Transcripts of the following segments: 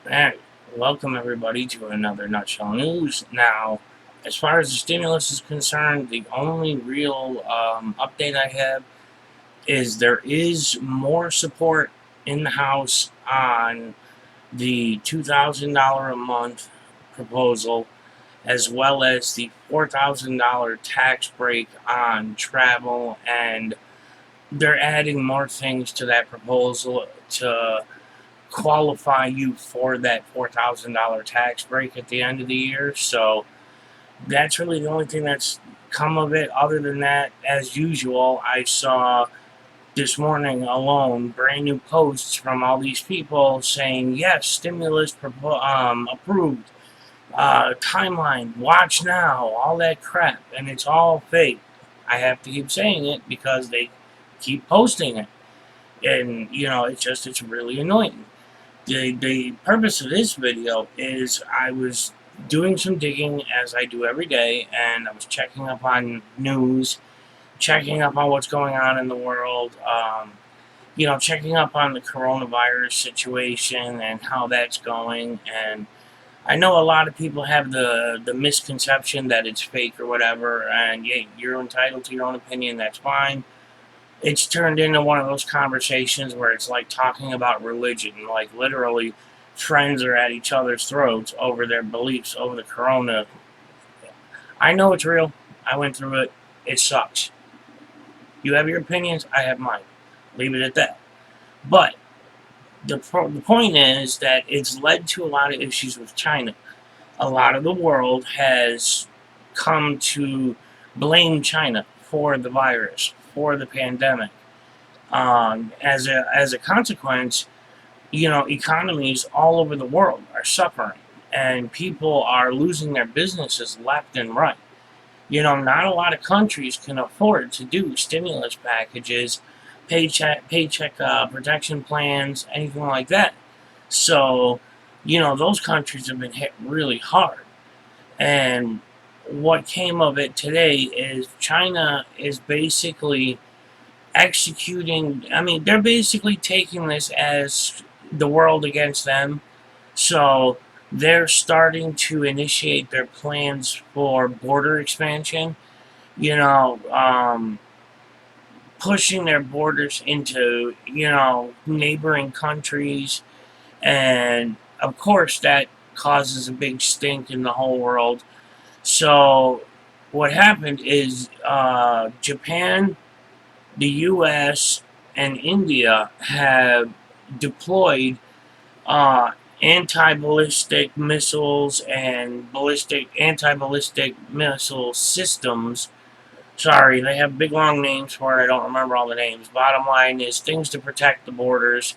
Alright, welcome everybody to another Nutshell News. Now, as far as the stimulus is concerned, the only real update I have is there is more support in the House on the $2,000 a month proposal, as well as the $4,000 tax break on travel, and they're adding more things to that proposal to qualify you for that $4,000 tax break at the end of the year. So that's really the only thing that's come of it. Other than that, as usual, I saw this morning alone brand new posts from all these people saying, yes, stimulus approved, timeline, watch now, all that crap. And it's all fake. I have to keep saying it because they keep posting it. And, it's really annoying. The purpose of this video is I was doing some digging as I do every day, and I was checking up on news, checking up on what's going on in the world, checking up on the coronavirus situation and how that's going. And I know a lot of people have the misconception that it's fake or whatever, and yeah, you're entitled to your own opinion, that's fine. It's turned into one of those conversations where it's like talking about religion. Like, literally, friends are at each other's throats over their beliefs over the corona. I know it's real. I went through it. It sucks. You have your opinions. I have mine. Leave it at that. But the point is that it's led to a lot of issues with China. A lot of the world has come to blame China for the virus, for the pandemic. As a consequence, economies all over the world are suffering, and people are losing their businesses left and right. Not a lot of countries can afford to do stimulus packages, paycheck protection plans, anything like that. So, those countries have been hit really hard. And what came of it today is China is basically executing. I mean, they're basically taking this as the world against them. So they're starting to initiate their plans for border expansion. You know, um, Pushing their borders into neighboring countries, and of course that causes a big stink in the whole world. So what happened is Japan, the U.S., and India have deployed uh, anti-ballistic missiles and anti-ballistic missile systems. Sorry, they have big long names for it. I don't remember all the names. Bottom line is things to protect the borders,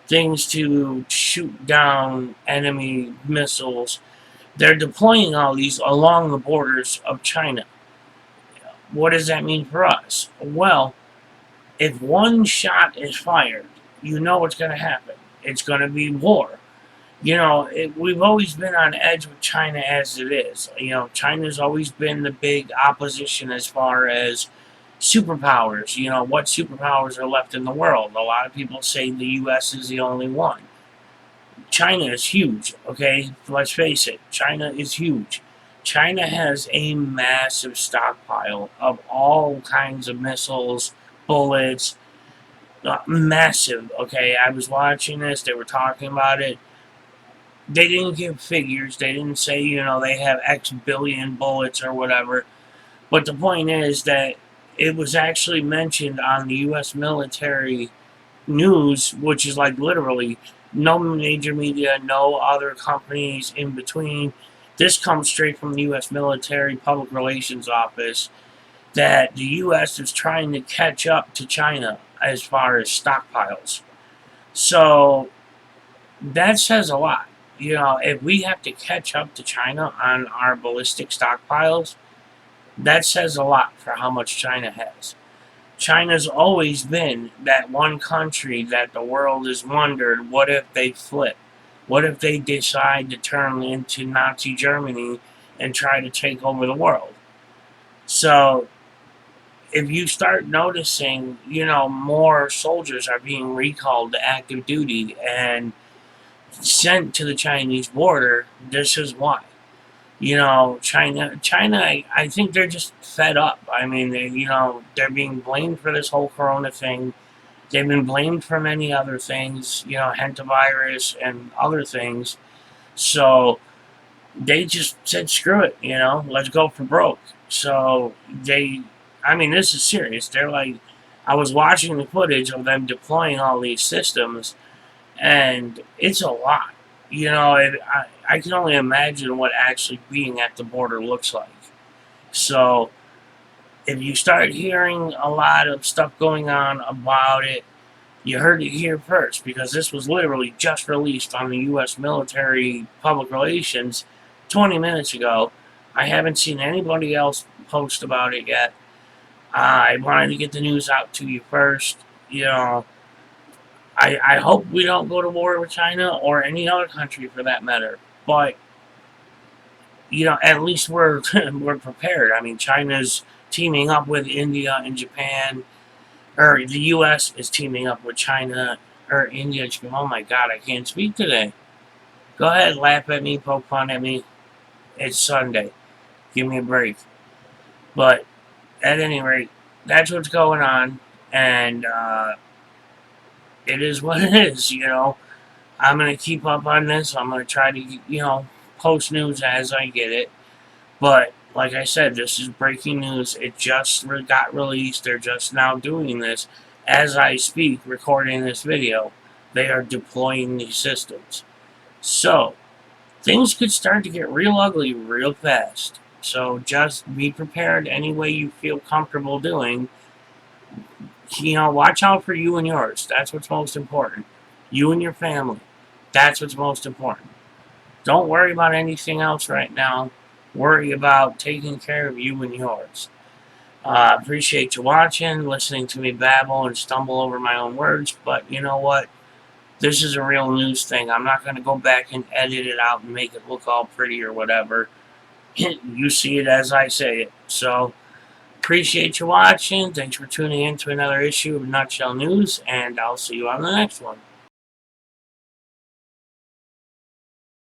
things to shoot down enemy missiles. They're deploying all these along the borders of China. What does that mean for us? Well, if one shot is fired, you know what's going to happen. It's going to be war. We've always been on edge with China as it is. China's always been the big opposition as far as superpowers. What superpowers are left in the world? A lot of people say the U.S. is the only one. China is huge, okay? Let's face it, China is huge. China has a massive stockpile of all kinds of missiles, bullets, massive, okay? I was watching this, they were talking about it. They didn't give figures, they didn't say, they have X billion bullets or whatever. But the point is that it was actually mentioned on the U.S. military news, which is like literally no major media, no other companies in between. This comes straight from the U.S. military public relations office that the U.S. is trying to catch up to China as far as stockpiles. So that says a lot. If we have to catch up to China on our ballistic stockpiles, that says a lot for how much China has. China's always been that one country that the world has wondered, what if they flip? What if they decide to turn into Nazi Germany and try to take over the world? So if you start noticing, more soldiers are being recalled to active duty, and sent to the Chinese border. This is why. China, I think they're just fed up. I mean, they're being blamed for this whole Corona thing. They've been blamed for many other things, hantavirus and other things. So they just said, screw it, let's go for broke. So I mean, this is serious. They're like, I was watching the footage of them deploying all these systems, and it's a lot. I can only imagine what actually being at the border looks like. So if you start hearing a lot of stuff going on about it, you heard it here first, because this was literally just released on the U.S. military public relations 20 minutes ago. I haven't seen anybody else post about it yet. I wanted to get the news out to you first. I hope we don't go to war with China or any other country for that matter. But at least we're we're prepared. I mean, China's teaming up with India and Japan, or the U.S. is teaming up with China or India. Oh my God, I can't speak today. Go ahead, laugh at me, poke fun at me. It's Sunday. Give me a break. But at any rate, that's what's going on, and it is what it is. I'm gonna keep up on this. I'm gonna try to post news as I get it. But like I said, this is breaking news. It just got released. They're just now doing this as I speak, recording this video. They are deploying these systems. So things could start to get real ugly real fast. So just be prepared any way you feel comfortable doing. Watch out for you and yours. That's what's most important. You and your family. That's what's most important. Don't worry about anything else right now. Worry about taking care of you and yours. Appreciate you watching, listening to me babble and stumble over my own words, but you know what? This is a real news thing. I'm not going to go back and edit it out and make it look all pretty or whatever. You see it as I say it. So, appreciate you watching. Thanks for tuning in to another issue of Nutshell News, and I'll see you on the next one.